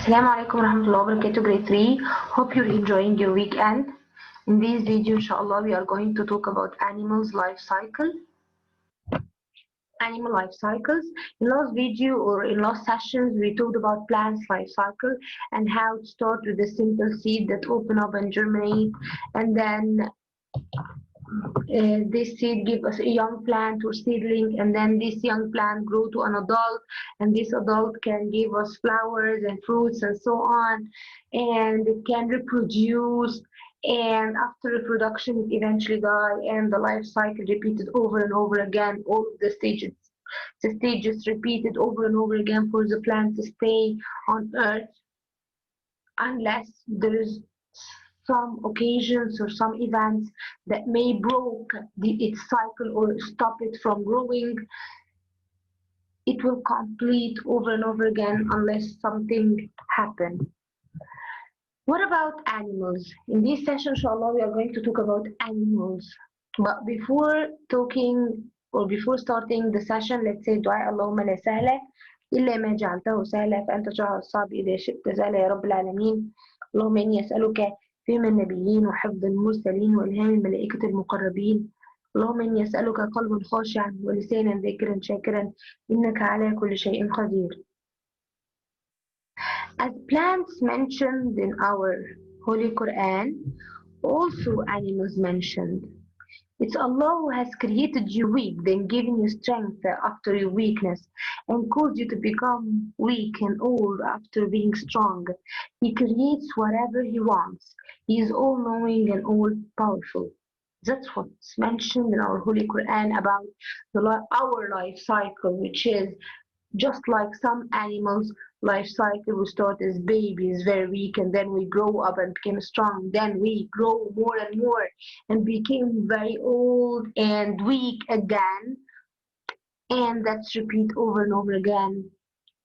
Assalamu alaikum warahmatullahi wabarakatuh, grade 3. Hope you're enjoying your weekend. In this video, inshallah, we are going to talk about animals' life cycle. Animal life cycles. In last video or in last sessions, we talked about plants' life cycle and how it starts with a simple seed that open up and germinate, and then this seed give us a young plant or seedling, and then this young plant grow to an adult, and this adult can give us flowers and fruits and so on, and it can reproduce, and after reproduction it eventually die, and the life cycle repeated over and over again. All of the stages repeated over and over again for the plant to stay on earth, unless there is some occasions or some events that may broke its cycle or stop it from growing. It will complete over and over again unless something happens. What about animals? In this session, inshallah, we are going to talk about animals. But before talking or before starting the session, let's say دعاء اللهم لا سهل إلا ما جعلته سهلا فأنت تجعل الصعب إذا شئت سهلا يا رب العالمين. اللهم إني أسألك فهم النبيين وحفظ المرسلين وإلهام الملائكة المقربين. اللهم إني أسألك قلبا خاشعا ولسانا ذاكرا شاكرا إنك على كل شيء قدير. As plants mentioned in our Holy Quran, also animals mentioned. It's Allah who has created you weak, then given you strength after your weakness, and caused you to become weak and old after being strong. He creates whatever He wants. He is all-knowing and all-powerful. That's what's mentioned in our Holy Quran about our life cycle, which is just like some animals' life cycle. We start as babies, very weak, and then we grow up and became strong. Then we grow more and more and became very old and weak again. And that's repeat over and over again.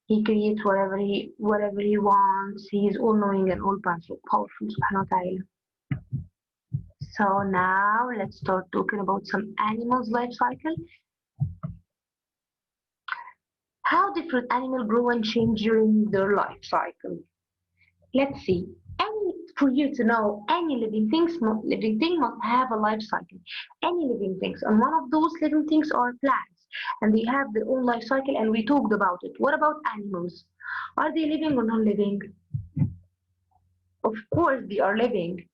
He creates whatever he wants. He is all-knowing and all-powerful, subhanahu wa ta'ala. So now let's start talking about some animals' life cycle. How different animals grow and change during their life cycle. Let's see. For you to know, any living thing must have a life cycle. Any living things, and one of those living things are plants, and they have their own life cycle, and we talked about it. What about animals? Are they living or non-living? Of course, they are living.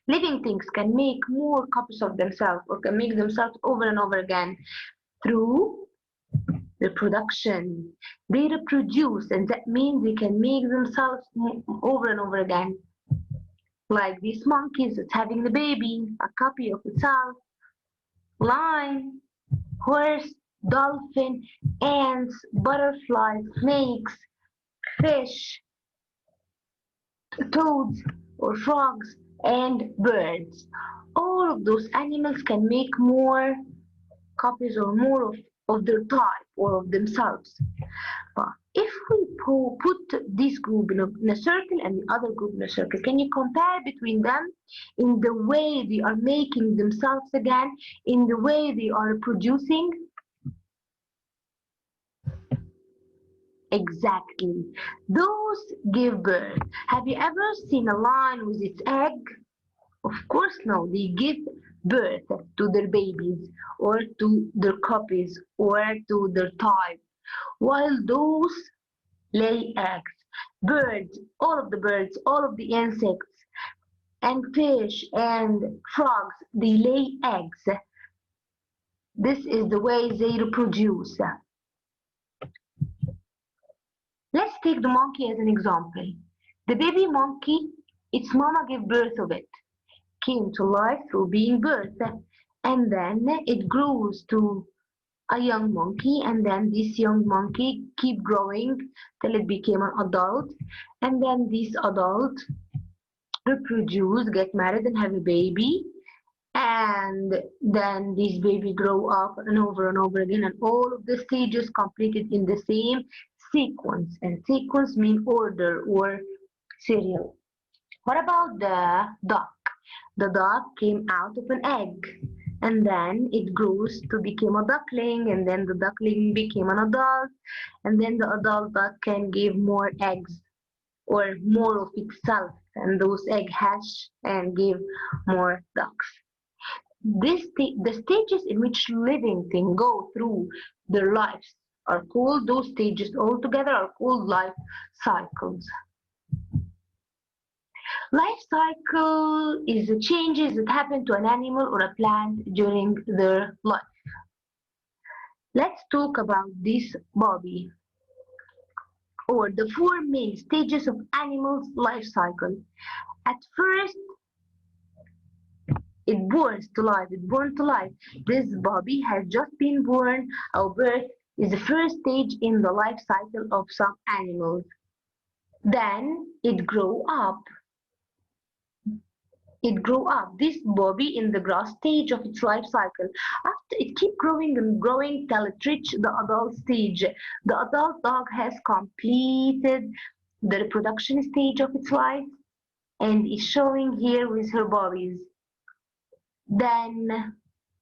Living things can make more copies of themselves or can make themselves over and over again through reproduction. They reproduce, and that means they can make themselves over and over again. Like these monkeys that's having the baby, a copy of itself. Lion, horse, dolphin, ants, butterflies, snakes, fish, toads or frogs, and birds. All of those animals can make more copies or more of their type or of themselves. But if we put this group in a circle and the other group in a circle, can you compare between them in the way they are making themselves again, in the way they are producing? Exactly. Those give birth. Have you ever seen a lion with its egg? Of course no. They give birth to their babies or to their copies or to their type, while those lay eggs. Birds, all of the birds, all of the insects, and fish and frogs, they lay eggs. This is the way they reproduce. Let's take the monkey as an example. The baby monkey, its mama gave birth of it, came to life through being birthed, and then it grows to a young monkey, and then this young monkey keep growing till it became an adult, and then this adult reproduce, get married and have a baby, and then this baby grow up and over again, and all of the stages completed in the same sequence, and sequence mean order or serial. What about the duck? The duck came out of an egg, and then it grows to become a duckling, and then the duckling became an adult, and then the adult duck can give more eggs. or more of itself, and those eggs hatch and give more ducks. The stages in which living things go through their lives are called, those stages altogether are called life cycles. Life cycle is the changes that happen to an animal or a plant during their life. Let's talk about this, Bobby, or the four main stages of animals' life cycle. At first, it borns to life. It born to life. This Bobby has just been born. Our birth is the first stage in the life cycle of some animals. Then it grow up. It grow up. This Bobby in the grass stage of its life cycle. After it keep growing and growing till it reach the adult stage. The adult dog has completed the reproduction stage of its life and is showing here with her bobbies. Then,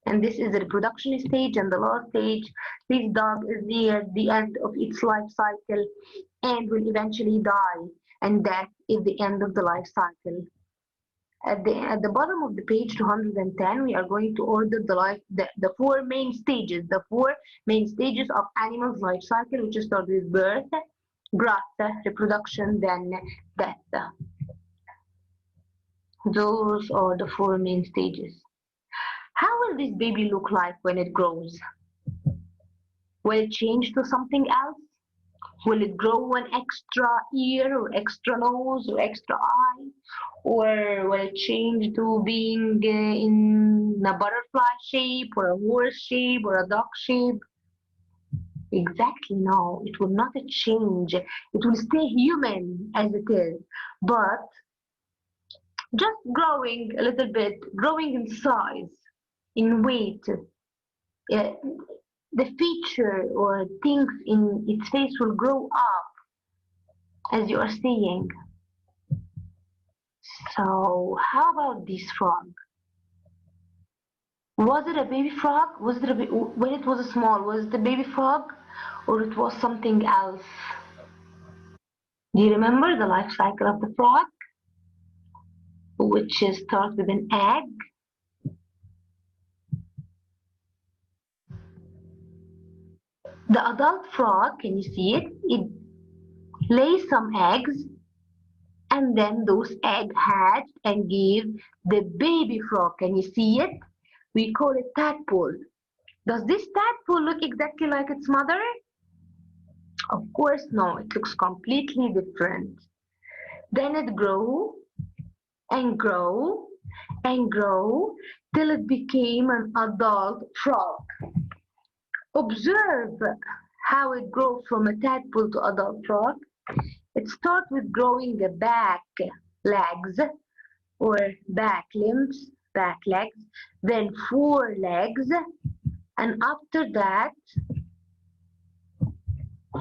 and this is the reproduction stage, and the last stage, this dog is near the end of its life cycle and will eventually die, and that is the end of the life cycle. At the bottom of the page 210, we are going to order the four main stages, of animals' life cycle, which start with birth, growth, reproduction, then death. Those are the four main stages. How will this baby look like when it grows? Will it change to something else? Will it grow an extra ear or extra nose or extra eye? Or will it change to being in a butterfly shape or a horse shape or a duck shape? Exactly, no, it will not change. It will stay human as it is, but just growing a little bit, growing in size, in weight. The feature or things in its face will grow up as you are seeing. So how about this frog? Was it a baby frog? Was it when it was small? Was it a baby frog, or it was something else? Do you remember the life cycle of the frog, which starts with an egg? The adult frog, can you see it? It lays some eggs, and then those eggs hatch and give the baby frog. Can you see it? We call it tadpole. Does this tadpole look exactly like its mother? Of course no, it looks completely different. Then it grew and grew and grew till it became an adult frog. Observe how it grows from a tadpole to adult frog. It starts with growing the back legs or back limbs, back legs, then forelegs, and after that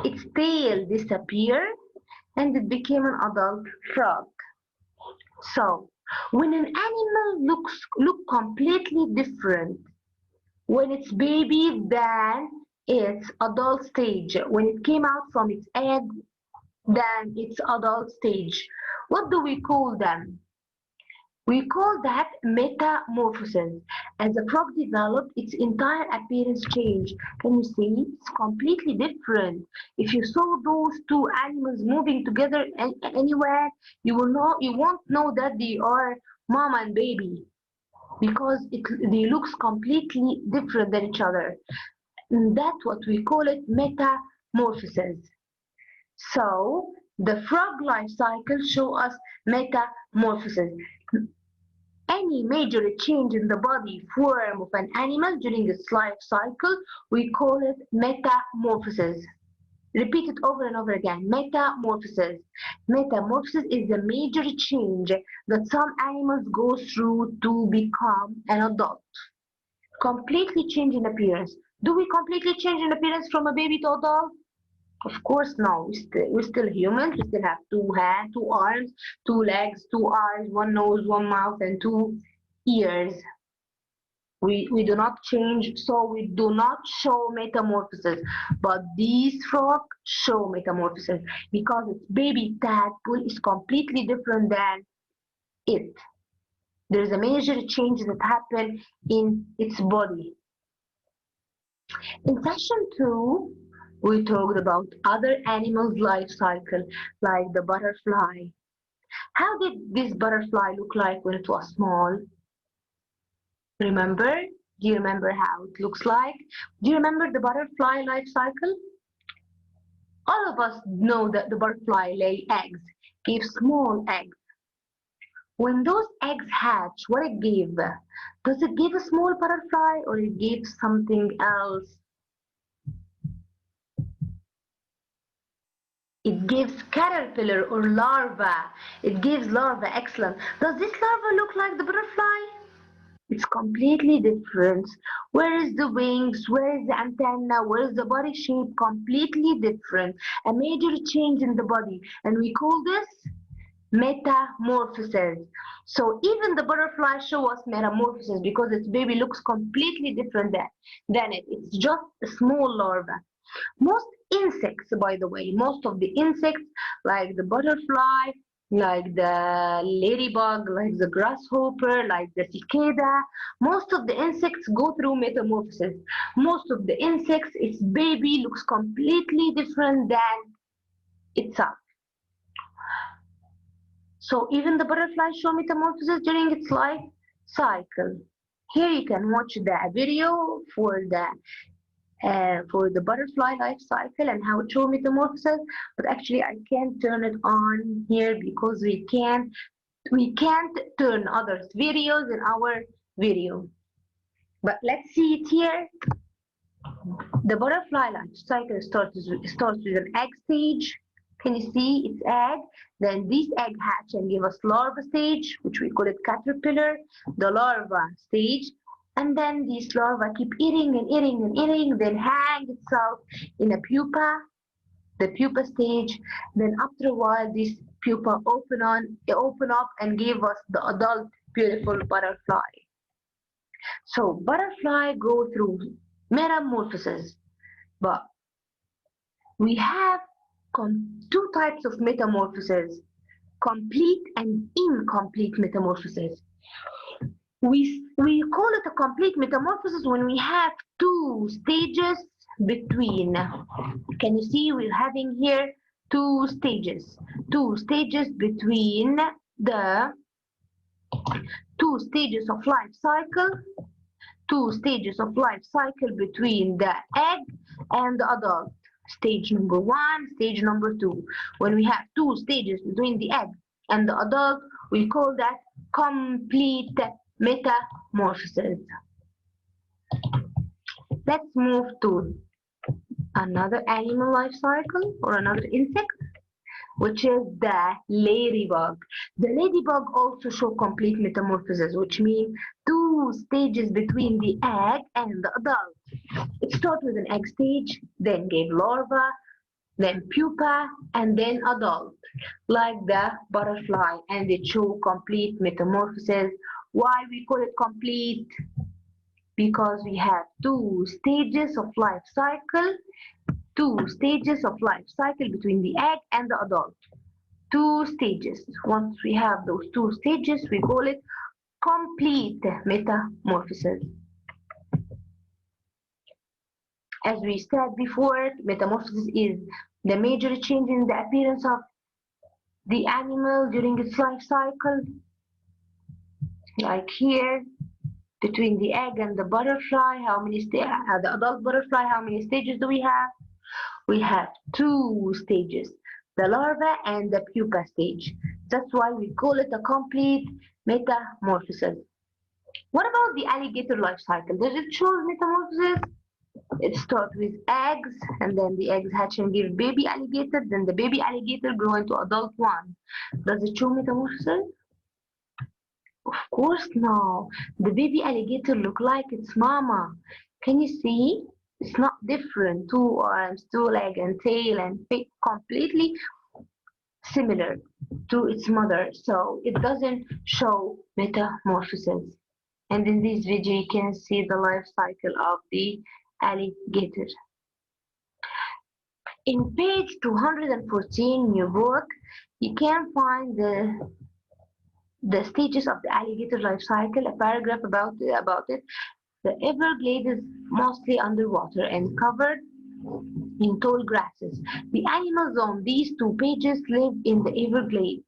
its tail disappeared and it became an adult frog. So when an animal look completely different when it's baby than its adult stage, when it came out from its egg than its adult stage, what do we call them? We call that metamorphosis. As the frog developed, its entire appearance changed. Can you see? It's completely different. If you saw those two animals moving together anywhere, you won't know that they are mom and baby because they looks completely different than each other. And that's what we call it metamorphosis. So the frog life cycle show us metamorphosis. Any major change in the body form of an animal during its life cycle, we call it metamorphosis. Repeat it over and over again. Metamorphosis. Metamorphosis is the major change that some animals go through to become an adult. Completely change in appearance. Do we completely change in appearance from a baby to adult? Of course, no. We're still humans. We still have two hands, two arms, two legs, two eyes, one nose, one mouth, and two ears. We do not change, so we do not show metamorphosis. But these frog show metamorphosis because its baby tadpole is completely different than it. There is a major change that happened in its body. In session 2, we talked about other animals' life cycle, like the butterfly. How did this butterfly look like when it was small? Remember? Do you remember how it looks like? Do you remember the butterfly life cycle? All of us know that the butterfly lay eggs, gave small eggs. When those eggs hatch, what it gave? Does it give a small butterfly or it gives something else? It gives caterpillar or larva. It gives larva, excellent. Does this larva look like the butterfly? It's completely different. Where is the wings? Where is the antenna? Where is the body shape? Completely different. A major change in the body. And we call this metamorphosis. So even the butterfly show us metamorphosis because its baby looks completely different than it. It's just a small larva. Most insects, by the way, most of the insects like the butterfly, like the ladybug, like the grasshopper, like the cicada, most of the insects go through metamorphosis. Most of the insects, its baby looks completely different than itself. So even the butterfly show metamorphosis during its life cycle. Here you can watch the video for the butterfly life cycle and how it shows metamorphosis, but actually I can't turn it on here because we can't turn others videos in our video. But let's see it here. The butterfly life cycle starts with an egg stage. Can you see its egg? Then this egg hatch and give us larva stage, which we call it caterpillar, the larva stage. And then this larva keep eating and eating and eating, then hang itself in a pupa, the pupa stage. Then after a while, this pupa open up and give us the adult beautiful butterfly. So butterfly go through metamorphosis, but we have two types of metamorphosis: complete and incomplete metamorphosis. We call it a complete metamorphosis when we have two stages between. Can you see we're having here two stages between the two stages of life cycle, between the egg and the adult. Stage number 1, stage number 2. When we have two stages between the egg and the adult, we call that complete metamorphosis. Let's move to another animal life cycle or another insect, which is the ladybug. The ladybug also show complete metamorphosis, which means two stages between the egg and the adult. It starts with an egg stage, then gave larva, then pupa, and then adult, like the butterfly, and it show complete metamorphosis. Why we call it complete? Because we have two stages of life cycle between the egg and the adult. Two stages. Once we have those two stages, we call it complete metamorphosis. As we said before, metamorphosis is the major change in the appearance of the animal during its life cycle. Like here, between the egg and the butterfly, the adult butterfly, how many stages do we have? We have two stages, the larva and the pupa stage. That's why we call it a complete metamorphosis. What about the alligator life cycle? Does it show metamorphosis? It starts with eggs, and then the eggs hatch and give baby alligator, then the baby alligator grow into adult one. Does it show metamorphosis? Of course no. The baby alligator look like its mama. Can you see? It's not different. Two arms, two legs, and tail and feet, completely similar to its mother. So it doesn't show metamorphosis. And in this video, you can see the life cycle of the alligator. In page 214 in your book, you can find the stages of the alligator life cycle, a paragraph about it. The Everglades is mostly underwater and covered in tall grasses. The animals on these two pages live in the Everglades.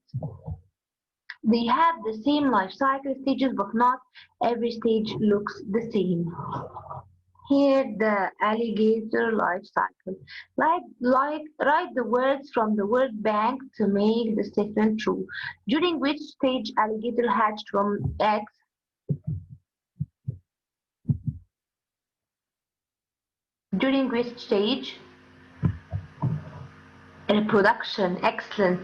They have the same life cycle stages, but not every stage looks the same. Here, the alligator life cycle. Write the words from the word bank to make the statement true. During which stage alligator hatched from eggs? During which stage? Reproduction. Excellent.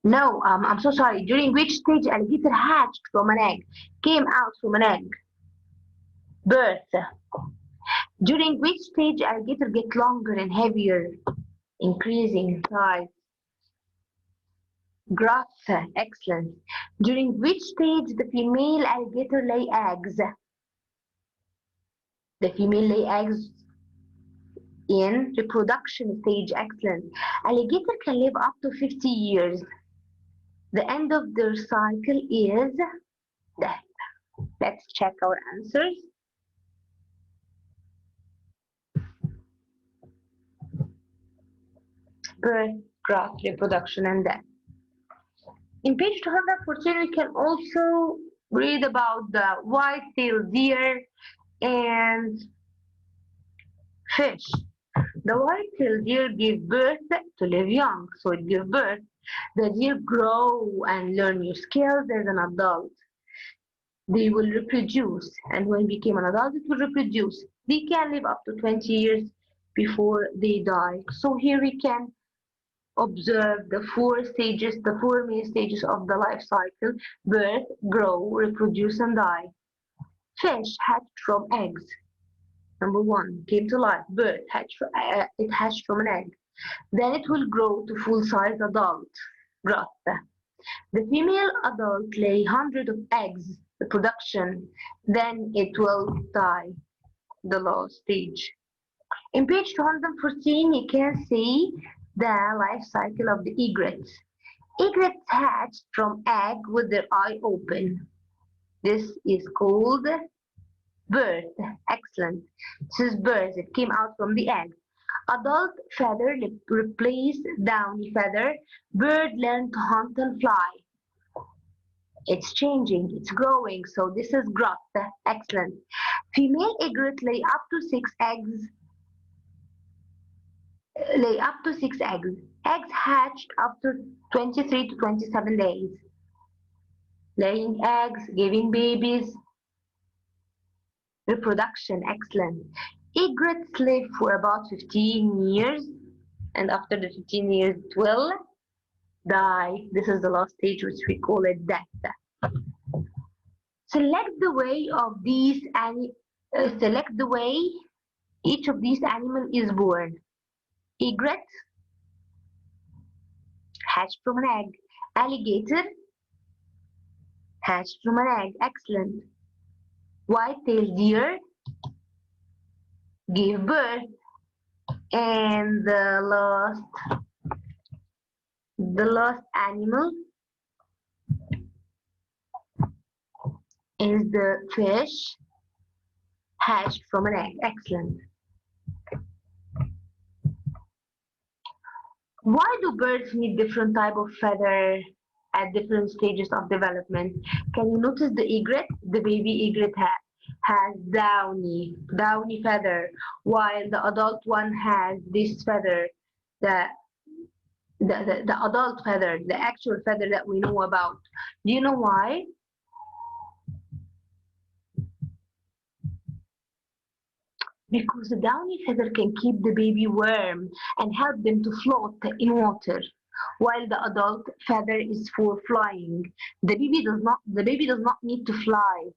No, I'm so sorry. During which stage alligator hatched from an egg? Came out from an egg? Birth. During which stage alligator get longer and heavier? Increasing in size. Growth. Excellent. During which stage the female alligator lay eggs? The female lay eggs in reproduction stage. Excellent. Alligator can live up to 50 years. The end of their cycle is death. Let's check our answers. Birth, growth, reproduction, and death. In page 214, we can also read about the white-tailed deer and fish. The white-tailed deer give birth to live young, so it gives birth. The deer grow and learn new skills as an adult. They will reproduce, and when it became an adult, it will reproduce. They can live up to 20 years before they die. So here we can observe the four main stages of the life cycle: birth, grow, reproduce, and die. Fish hatched from eggs. Number one, came to life, birth, it hatched from an egg. Then it will grow to full-size adult, growth. The female adult lay hundreds of eggs, the production. Then it will die, the last stage. In page 214, you can see the life cycle of the egrets. Egrets hatch from egg with their eye open. This is called birth. Excellent. This is birth. It came out from the egg. Adult feather replaced downy feather. Bird learned to hunt and fly. It's changing. It's growing. So this is growth. Excellent. Female egret lay up to 6 eggs. Eggs hatched after 23 to 27 days. Laying eggs, giving babies. Reproduction, excellent. Egrets live for about 15 years, and after the 15 years it will die. This is the last stage, which we call it death. Select the way each of these animals is born. Egret hatched from an egg. Alligator hatched from an egg. Excellent. White-tailed deer gave birth, and the last animal is the fish hatched from an egg. Excellent. Why do birds need different type of feather at different stages of development? Can you notice the egret? The baby egret has downy feather, while the adult one has this feather, the adult feather, the actual feather that we know about. Do you know why? Because the downy feather can keep the baby warm and help them to float in water, while the adult feather is for flying. The baby does not need to fly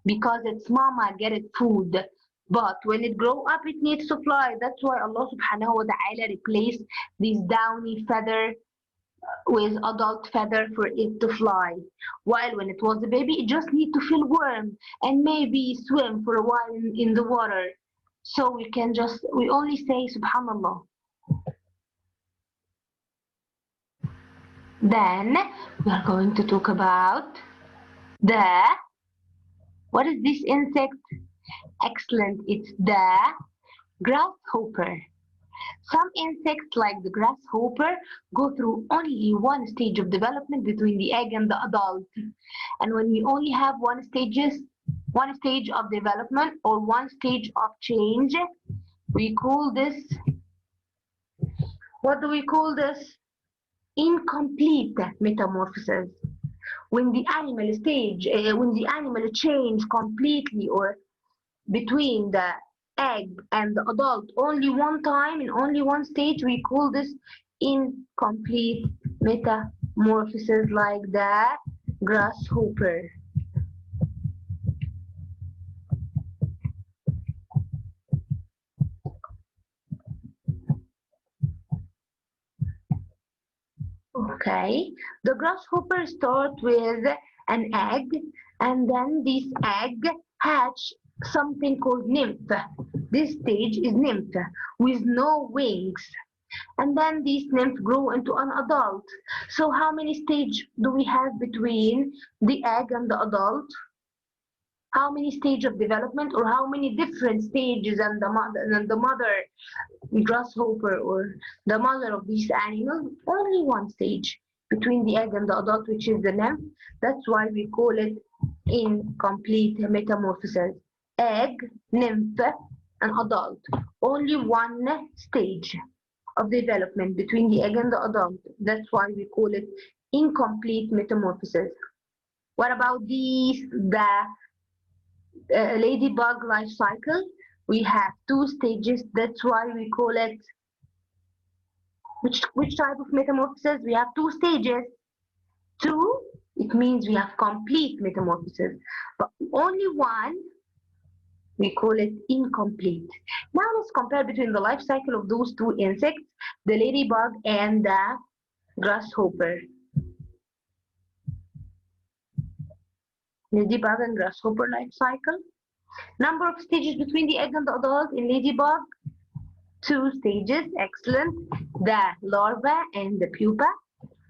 because its mama get it food. But when it grow up, it needs to fly. That's why Allah subhanahu wa ta'ala replaced this downy feather with adult feather for it to fly. While when it was a baby, it just need to feel warm and maybe swim for a while in the water. So we only say Subhanallah. Then we are going to talk about the, what is this insect? Excellent, it's the grasshopper. Some insects like the grasshopper go through only one stage of development between the egg and the adult. And when we only have one stage of development or one stage of change, we call this, what do we call this? Incomplete metamorphosis. When the animal change completely or between the egg and the adult only one time in only one stage, we call this incomplete metamorphosis, like the grasshopper. Okay, the grasshopper start with an egg, and then this egg hatch something called nymph. This stage is nymph with no wings. And then these nymphs grow into an adult. So how many stages do we have between the egg and the adult? How many stages of development, or how many different stages, and the mother grasshopper or the mother of these animals? Only one stage between the egg and the adult, which is the nymph. That's why we call it incomplete metamorphosis. Egg, nymph, and adult. Only one stage of development between the egg and the adult. That's why we call it incomplete metamorphosis. What about the ladybug life cycle? We have two stages. That's why we call it, which type of metamorphosis? We have two stages. Two, it means we have complete metamorphosis, but only one, we call it incomplete. Now let's compare between the life cycle of those two insects, the ladybug and the grasshopper. Ladybug and grasshopper life cycle. Number of stages between the egg and the adult in ladybug, two stages. Excellent. The larva and the pupa.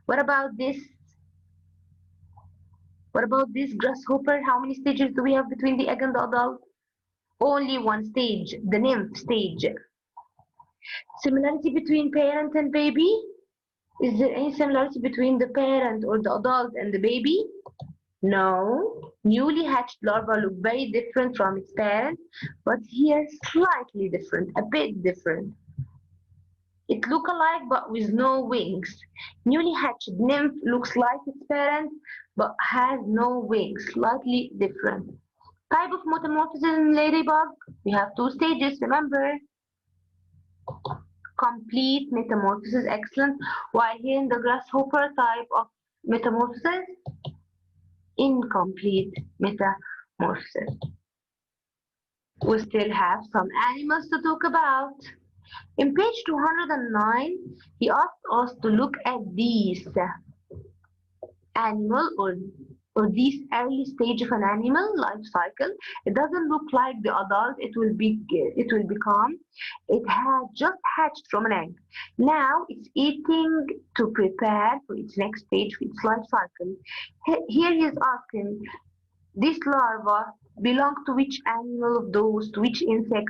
What about this grasshopper? How many stages do we have between the egg and the adult? Only one stage, the nymph stage. Similarity between parent and baby? Is there any similarity between the parent or the adult and the baby? No. Newly hatched larva look very different from its parent, but here slightly different, a bit different. It look alike but with no wings. Newly hatched nymph looks like its parent but has no wings, slightly different. Type of metamorphosis in ladybug? We have two stages, remember? Complete metamorphosis, excellent. While here in the grasshopper type of metamorphosis, incomplete metamorphosis. We still have some animals to talk about. In page 209, he asked us to look at these animal or this early stage of an animal life cycle. It doesn't look like the adult it will become. It had just hatched from an egg. Now it's eating to prepare for its next stage, for its life cycle. Here he is asking, this larva belong to which animal of those, to which insect?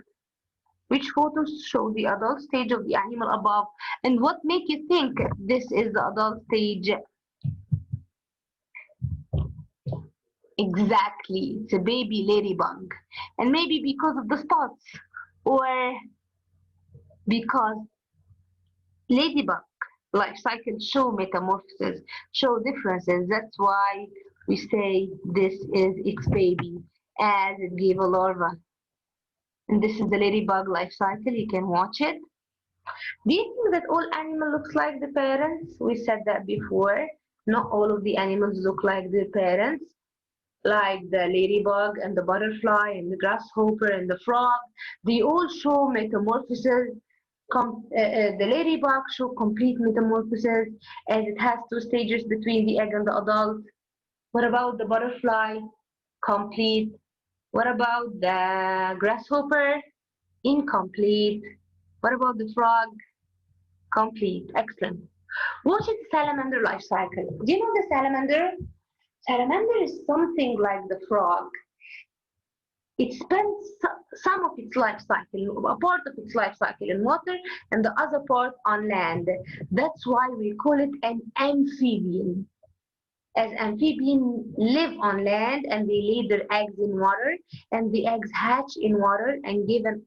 Which photos show the adult stage of the animal above? And what make you think this is the adult stage? Exactly, it's a baby ladybug. And maybe because of the spots, or because ladybug life cycles show metamorphosis, show differences. That's why we say this is its baby, as it gave a larva. And this is the ladybug life cycle. You can watch it. Do you think that all animals look like the parents? We said that before. Not all of the animals look like their parents. Like the ladybug and the butterfly and the grasshopper and the frog, they all show metamorphosis The ladybug show complete metamorphosis as it has two stages between the egg and the adult. What about the butterfly? Complete. What about the grasshopper? Incomplete. What about the frog? Complete. Excellent. What is the salamander life cycle? Do you know the salamander? Salamander is something like the frog. It spends some of its life cycle, a part of its life cycle in water and the other part on land. That's why we call it an amphibian. As amphibians live on land and they lay their eggs in water, and the eggs hatch in water and give an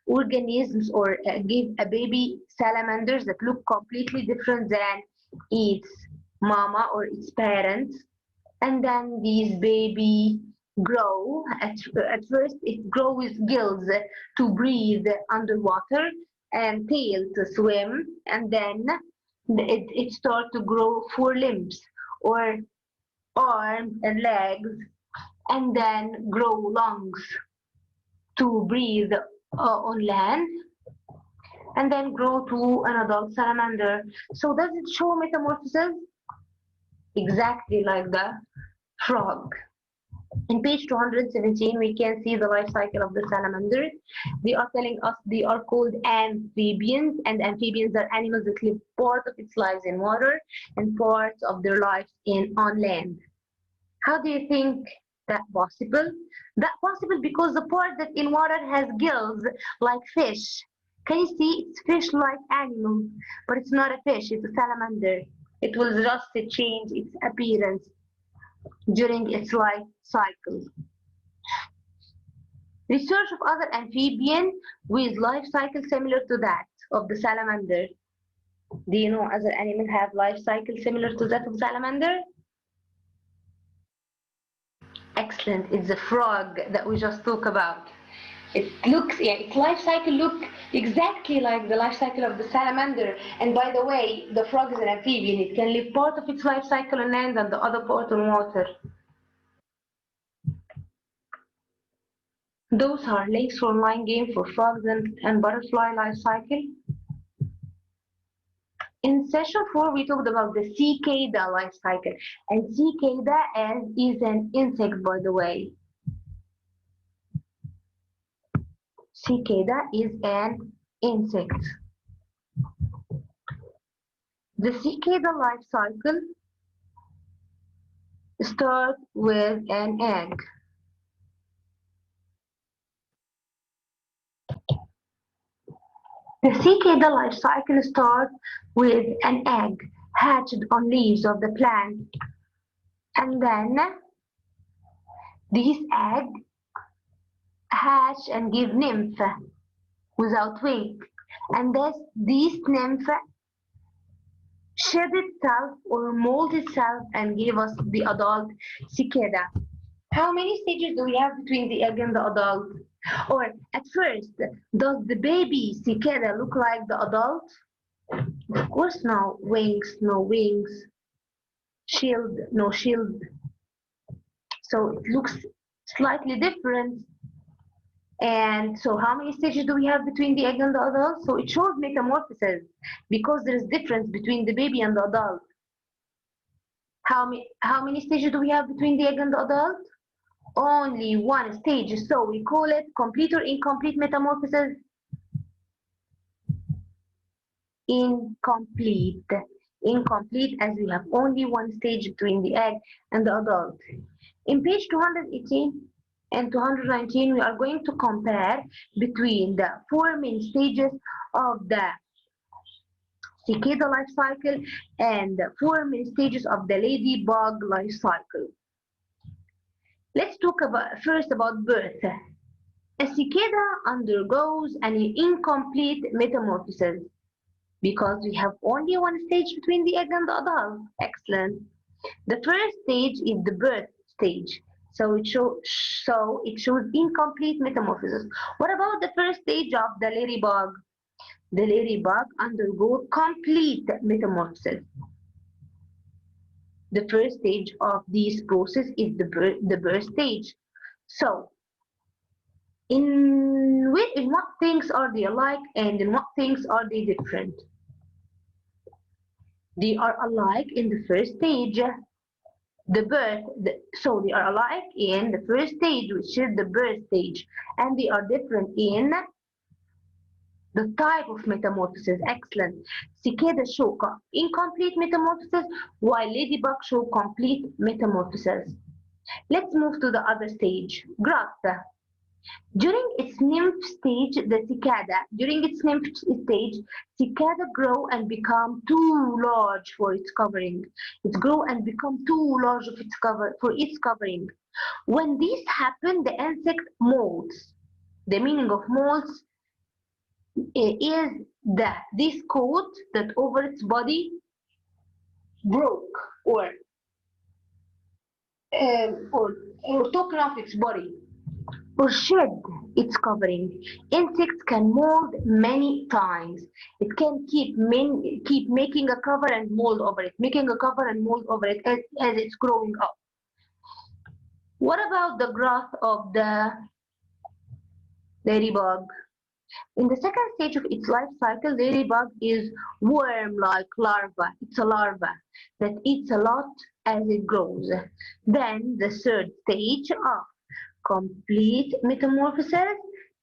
organisms or give a baby salamanders that look completely different than its mama or its parents. And then these baby grow. At first it grows with gills to breathe underwater and tail to swim, and then it starts to grow four limbs or arms and legs, and then grow lungs to breathe on land, and then grow to an adult salamander. So does it show metamorphosis? Exactly like the frog. In page 217, we can see the life cycle of the salamanders. They are telling us they are called amphibians, and amphibians are animals that live part of its lives in water and parts of their lives on land. How do you think that possible? That possible because the part that in water has gills, like fish. Can you see? It's fish-like animal, but it's not a fish, it's a salamander. It will just change its appearance during its life cycle. Research of other amphibians with life cycle similar to that of the salamander. Do you know other animals have life cycle similar to that of salamander? Excellent. It's the frog that we just talked about. It looks, yeah, its life cycle look exactly like the life cycle of the salamander. And by the way, the frog is an amphibian. It can live part of its life cycle on land and the other part on water. Those are links for online game for frogs and butterfly life cycle. In session 4, we talked about the cicada life cycle. And cicada is an insect, by the way. Cicada is an insect. The cicada life cycle starts with an egg. The cicada life cycle starts with an egg hatched on leaves of the plant, and then these eggs hatch and give nymph without wing, and this nymph shed itself or mold itself and gave us the adult cicada. How many stages do we have between the egg and the adult? Or at first, does the baby cicada look like the adult? Of course no. Wings, no wings. Shield, no shield. So it looks slightly different. And so how many stages do we have between the egg and the adult? So it shows metamorphosis because there is difference between the baby and the adult. How many stages do we have between the egg and the adult? Only one stage, so we call it complete or incomplete metamorphosis? Incomplete. Incomplete, as we have only one stage between the egg and the adult. In page 218 and 219, we are going to compare between the four main stages of the cicada life cycle and the four main stages of the ladybug life cycle. Let's talk first about birth. A cicada undergoes an incomplete metamorphosis because we have only one stage between the egg and the adult. Excellent. The first stage is the birth stage. So it shows incomplete metamorphosis. What about the first stage of the ladybug? The ladybug undergoes complete metamorphosis. The first stage of this process is the birth stage. So In what things are they alike and in what things are they different? They are alike in the first stage, so they are alike in the first stage, which is the birth stage, and they are different in the type of metamorphosis. Excellent. Cicada show incomplete metamorphosis, while ladybug show complete metamorphosis. Let's move to the other stage, growth. During its nymph stage, cicada grow and become too large for its covering. It grow and become too large for its covering. When this happens, the insect molts. The meaning of molts is that this coat that over its body broke or taken off its body or shed its covering. Insects can mold many times. It can keep making a cover and mold over it, making a cover and mold over it as it's growing up. What about the growth of the ladybug? In the second stage of its life cycle, ladybug is worm-like larva. It's a larva that eats a lot as it grows. Then the third stage of complete metamorphosis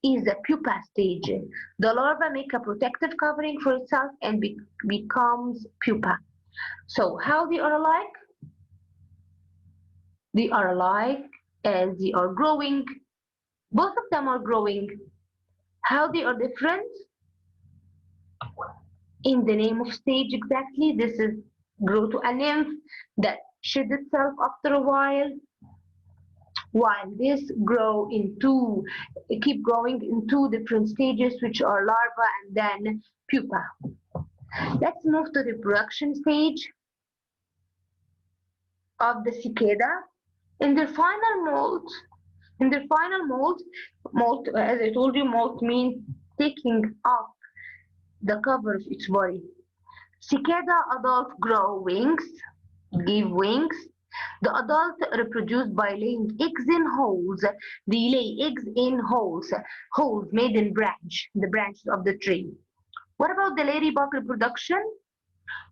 is the pupa stage. The larva makes a protective covering for itself and becomes pupa. So how they are alike? They are alike as they are growing. Both of them are growing. How they are different? In the name of stage exactly, this is grow to a nymph that shed itself after a while this keep growing in two different stages, which are larva and then pupa. Let's move to the reproduction stage of the cicada. In their final molt, as I told you, molt means taking off the cover of its body. Cicada adults give wings. The adults reproduce by laying eggs in holes. They lay eggs in holes made in the branches of the tree. What about the ladybug reproduction?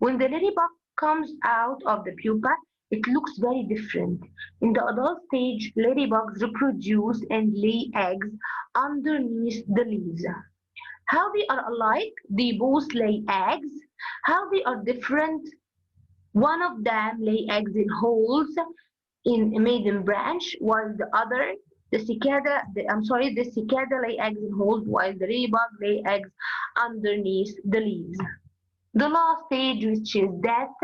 When the ladybug comes out of the pupa, it looks very different. In the adult stage, ladybugs reproduce and lay eggs underneath the leaves. How they are alike? They both lay eggs. How they are different? One of them lay eggs in holes in a maiden branch, while the cicada lay eggs in holes, while the ladybug lay eggs underneath the leaves. The last stage, which is death,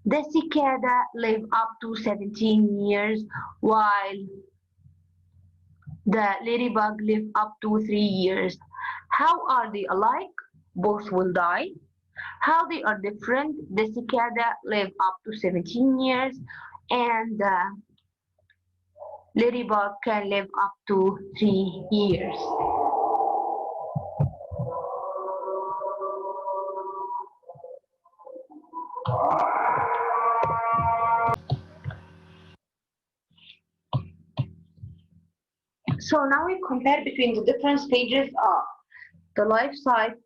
the cicada live up to 17 years, while the ladybug live up to 3 years. How are they alike? Both will die. How they are different? The cicada live up to 17 years and the ladybug can live up to 3 years. So now we compare between the different stages of the life cycle,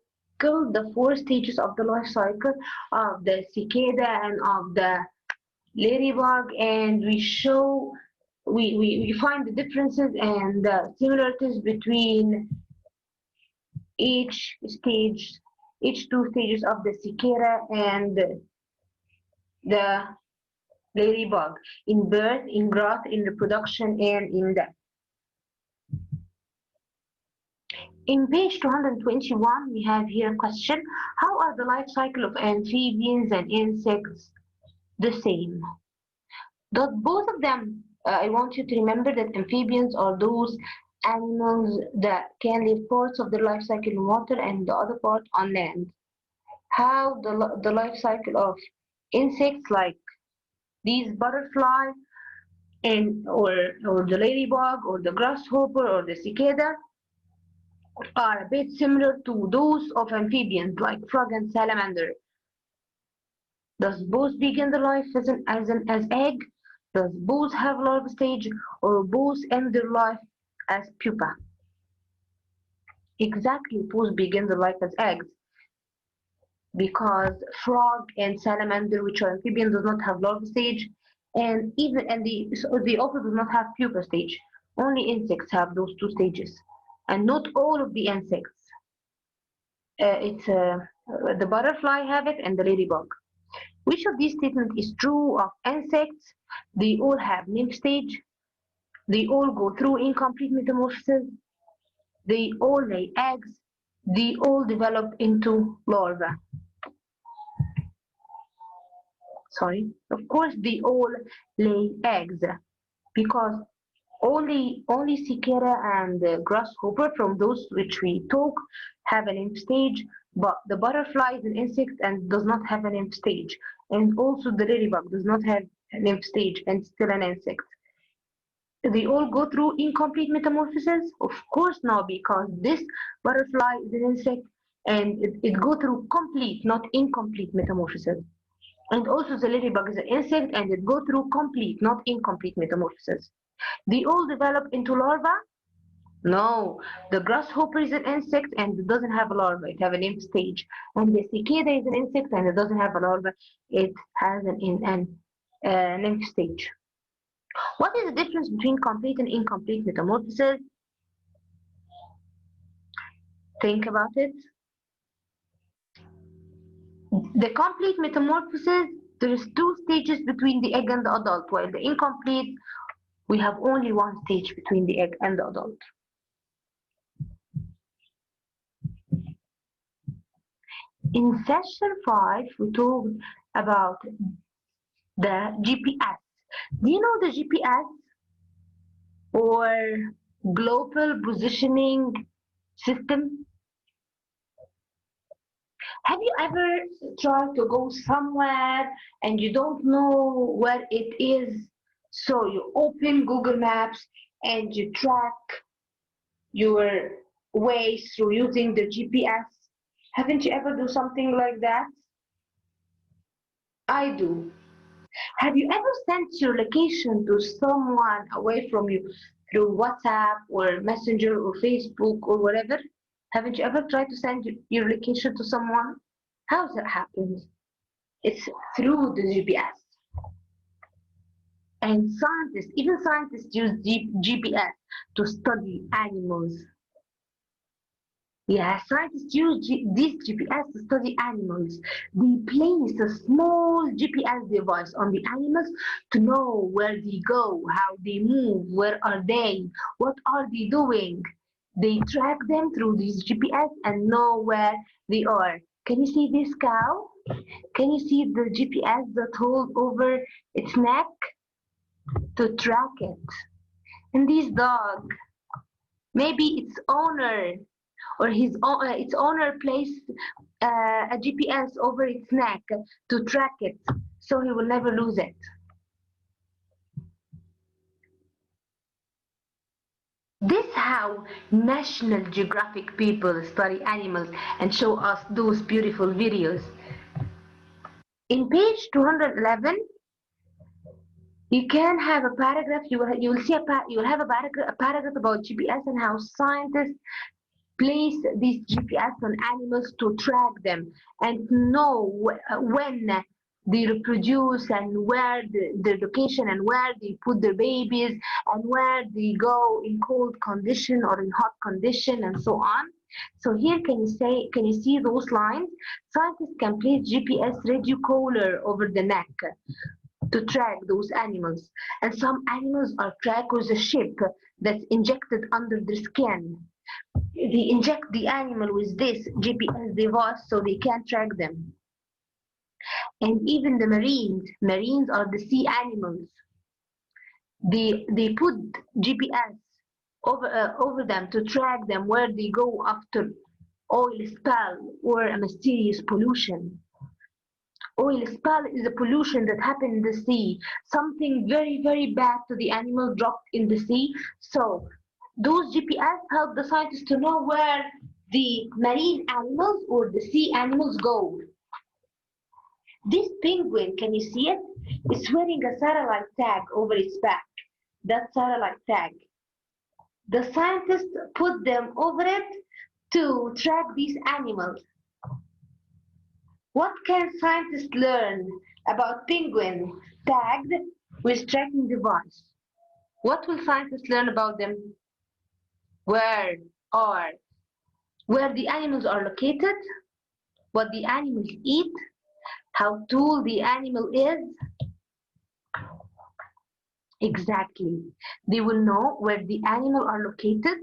the 4 stages of the life cycle of the cicada and of the ladybug, and we find the differences and the similarities between each two stages of the cicada and the ladybug in birth, in growth, in reproduction, and in death. In page 221, we have here a question: how are the life cycle of amphibians and insects the same? Both of them, I want you to remember that amphibians are those animals that can live parts of their life cycle in water and the other part on land. How the life cycle of insects like these butterflies or the ladybug or the grasshopper or the cicada are a bit similar to those of amphibians like frog and salamander. Does both begin their life as egg? Does both have larva stage or both end their life as pupa? Exactly, both begin the life as eggs because frog and salamander, which are amphibians, does not have larval stage, and even and they also do not have pupa stage. Only insects have those two stages, and not all of the insects. It's the butterfly have it and the ladybug. Which of these statements is true of insects? They all have nymph stage. They all go through incomplete metamorphosis. They all lay eggs. They all develop into larvae. Sorry. Of course, they all lay eggs because only cicada and grasshopper from those which we talk have an nymph stage, but the butterfly is an insect and does not have an nymph stage, and also the ladybug does not have a nymph stage and still an insect. They all go through incomplete metamorphosis? Of course not, because this butterfly is an insect and it go through complete, not incomplete metamorphosis. And also the ladybug is an insect and it go through complete, not incomplete metamorphosis. They all develop into larvae? No. The grasshopper is an insect and it doesn't have a larva. It has an nymph stage. And the cicada is an insect and it doesn't have a larva. It has an nymph stage. What is the difference between complete and incomplete metamorphosis? Think about it. The complete metamorphosis, there is two stages between the egg and the adult, while the incomplete, we have only one stage between the egg and the adult. In session 5, we talked about the GPS. Do you know the GPS or Global Positioning System? Have you ever tried to go somewhere and you don't know where it is? So you open Google Maps and you track your way through using the GPS. Haven't you ever do something like that? I do. Have you ever sent your location to someone away from you through WhatsApp or Messenger or Facebook or whatever? Haven't you ever tried to send your location to someone? How's that happened? It's through the GPS. And scientists, even scientists use GPS to study animals. Yeah, scientists use this GPS to study animals. They place a small GPS device on the animals to know where they go, how they move, where are they, what are they doing. They track them through this GPS and know where they are. Can you see this cow? Can you see the GPS that hold over its neck to track it? And this dog, maybe its owner or its owner placed a GPS over its neck to track it so he will never lose it. This is how National Geographic people study animals and show us those beautiful videos. In page 211, you can have a paragraph. You will see you will have a paragraph about GPS and how scientists place these GPS on animals to track them and know when they reproduce and where their location and where they put their babies and where they go in cold condition or in hot condition and so on. So here can you see those lines? Scientists can place GPS radio collar over the neck to track those animals. And some animals are tracked with a chip that's injected under the skin. They inject the animal with this GPS device so they can track them. And even the marines are the sea animals. They put GPS over them to track them where they go after oil spill or a mysterious pollution. Oil spill is a pollution that happened in the sea. Something very, very bad to the animal dropped in the sea. So those GPS help the scientists to know where the marine animals or the sea animals go. This penguin, can you see it? It's wearing a satellite tag over its back. That satellite tag. The scientists put them over it to track these animals. What can scientists learn about penguins tagged with tracking device? What will scientists learn about them? Where are where the animals are located, what the animals eat, how tall the animal is. Exactly. They will know where the animal are located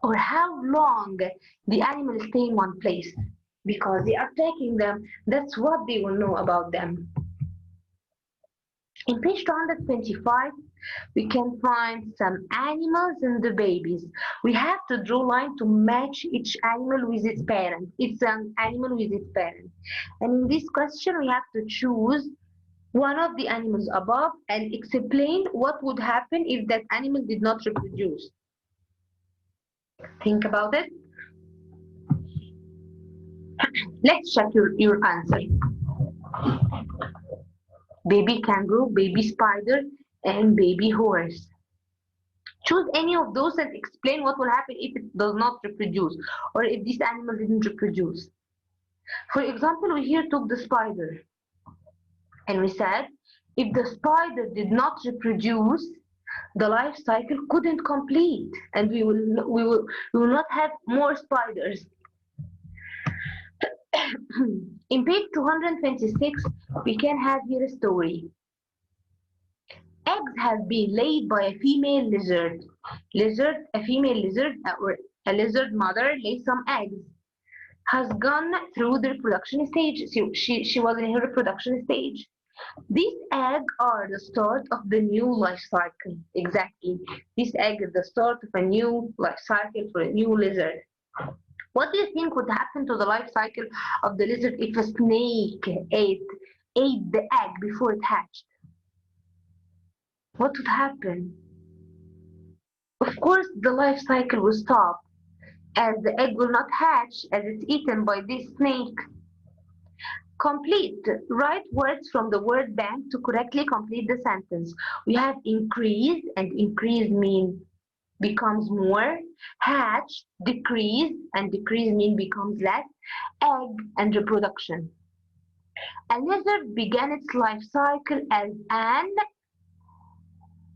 or how long the animal stay in one place because they are tracking them. That's what they will know about them. In page 225, we can find some animals and the babies. We have to draw line to match each animal with its parent. It's an animal with its parent. And in this question, we have to choose one of the animals above and explain what would happen if that animal did not reproduce. Think about it. Let's check your answer. Baby kangaroo, baby spider, and baby horse. Choose any of those and explain what will happen if it does not reproduce or if this animal didn't reproduce. For example, we here took the spider and we said if the spider did not reproduce, the life cycle couldn't complete and we will not have more spiders. In page 226, we can have here a story. Eggs have been laid by a female lizard. A female lizard or a lizard mother lays some eggs. Has gone through the reproduction stage. So she was in her reproduction stage. These eggs are the start of the new life cycle. Exactly. This egg is the start of a new life cycle for a new lizard. What do you think would happen to the life cycle of the lizard if a snake ate the egg before it hatched? What would happen? Of course, the life cycle will stop as the egg will not hatch as it's eaten by this snake. Complete. Write words from the word bank to correctly complete the sentence. We have increase, and increase mean becomes more. Hatch, decrease, and decrease mean becomes less. Egg and reproduction. A lizard began its life cycle as an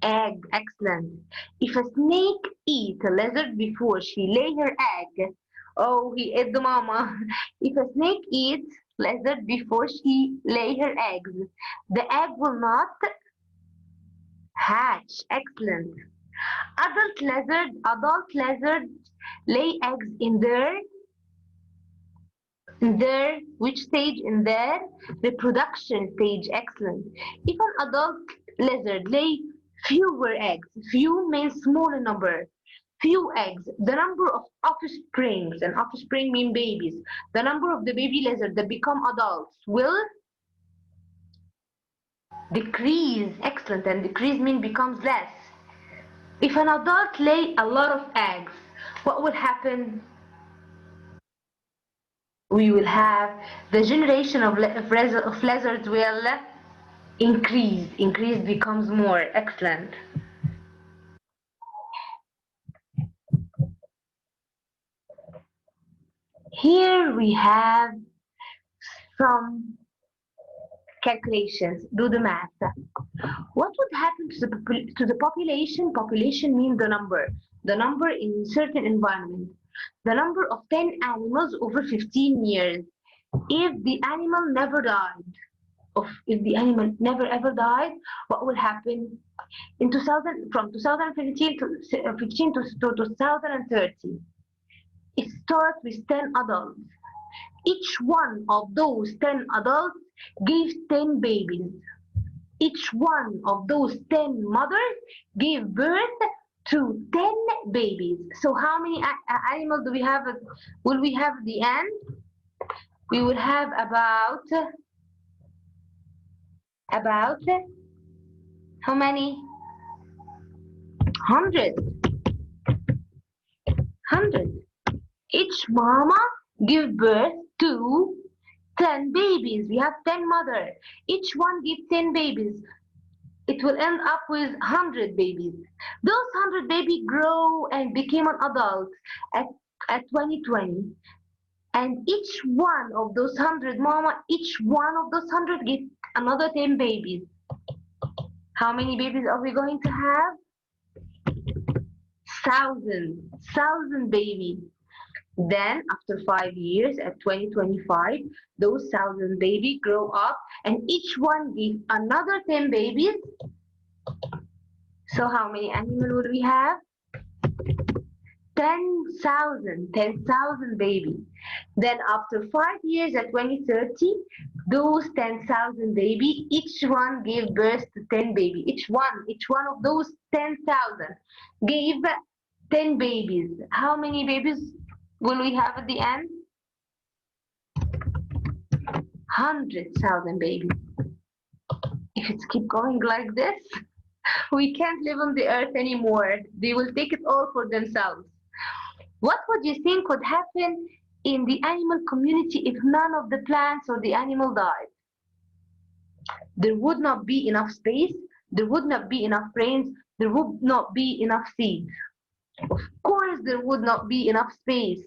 egg. Excellent. If a snake eat a lizard before she lay her egg, oh, he ate the mama. If a snake eats lizard before she lay her eggs, the egg will not hatch. Excellent. Adult lizards lay eggs in their which stage? In their reproduction stage. Excellent. If an adult lizard lay fewer eggs, few means smaller number, few eggs, the number of offsprings, and offspring mean babies, the number of the baby lizards that become adults will decrease. Excellent. And decrease mean becomes less. If an adult lay a lot of eggs, what will happen? We will have the generation of lizards will increase. Increase becomes more. Excellent. Here we have some calculations. Do the math. What would happen to the population? Population means the number in certain environment. The number of 10 animals over 15 years. If the animal never died, if the animal never ever died, what will happen? In 2000, from 2015 to 2030, it starts with 10 adults. Each one of those 10 adults gave 10 babies. Each one of those 10 mothers gave birth to 10 babies. So how many animals do we have? Will we have at the end? We will have about how many? 100. Each mama give birth to 10 babies. We have 10 mothers. Each one give 10 babies. It will end up with 100 babies. Those 100 babies grow and became an adult. At at 2020, and each one of those 100 mama, each one of those 100 get another 10 babies. How many babies are we going to have? Thousand babies. Then after 5 years at 2025, those 1,000 babies grow up and each one gives another 10 babies. So how many animals will we have? 10,000 babies. Then after 5 years at 2030, those 10,000 babies, each one gave birth to 10 babies. Each one of those 10,000 gave 10 babies. How many babies will we have at the end? 100,000 babies. If it's keep going like this, we can't live on the earth anymore. They will take it all for themselves. What would you think would happen in the animal community if none of the plants or the animal died? There would not be enough space, there would not be enough rains, there would not be enough seeds. Of course there would not be enough space.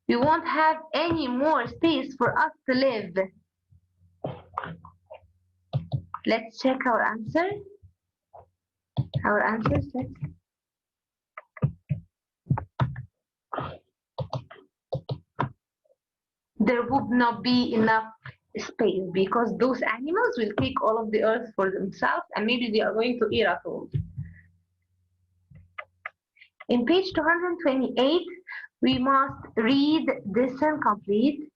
We won't have any more space for us to live. Let's check our answer. Our answers, there would not be enough space because those animals will take all of the earth for themselves and maybe they are going to eat us all. In page 228, we must read this and complete.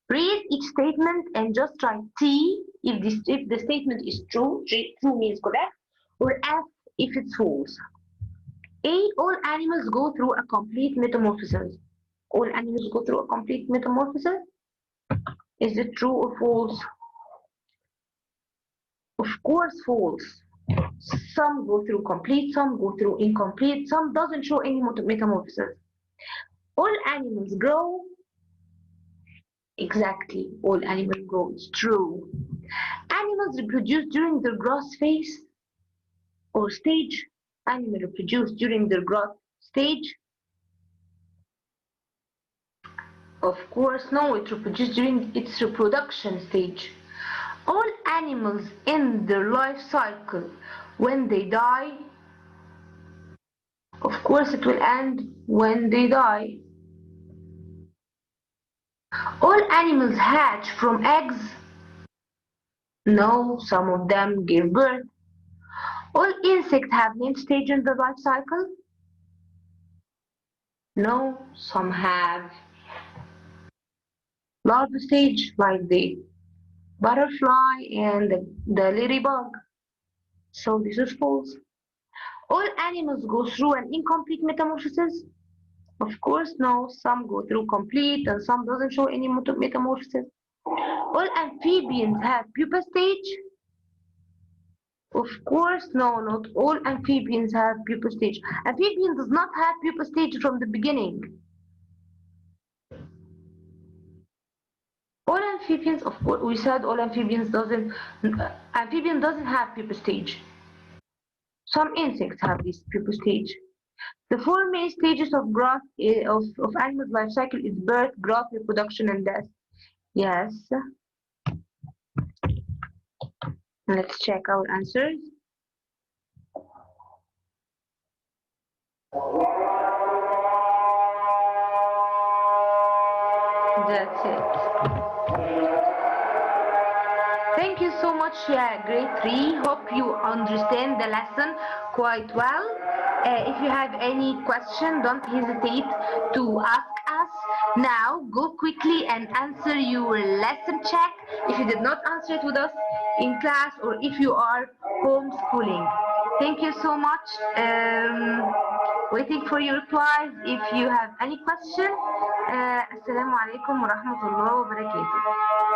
Read each statement and just write T if the statement is true, true means correct, or F if it's false. A, all animals go through a complete metamorphosis. All animals go through a complete metamorphosis. Is it true or false? Of course false. Some go through complete, some go through incomplete, some doesn't show any metamorphosis. All animals grow. Exactly, all animals grow. It's true. Animals reproduce during their growth phase or stage. Animals reproduce during their growth stage. Of course, no, it reproduces during its reproduction stage. All animals in their life cycle, when they die, of course it will end when they die. All animals hatch from eggs. No, some of them give birth. All insects have named stage in the life cycle. No, some have larva stage like the butterfly and the ladybug. So this is false. All animals go through an incomplete metamorphosis. Of course, no. Some go through complete and some doesn't show any metamorphosis. All amphibians have pupa stage. Of course, no, not all amphibians have pupa stage. Amphibian does not have pupa stage from the beginning. All amphibians, of course, we said all amphibian doesn't have pupa stage. Some insects have this pupa stage. The four main stages of growth of animals' life cycle is birth, growth, reproduction, and death. Yes. Let's check our answers. That's it. Thank you so much, grade 3. Hope you understand the lesson quite well. If you have any question, don't hesitate to ask us. Now, go quickly and answer your lesson check if you did not answer it with us in class or if you are homeschooling. Thank you so much. Waiting for your replies. If you have any question, Assalamu alaikum wa rahmatullahi wa barakatuh.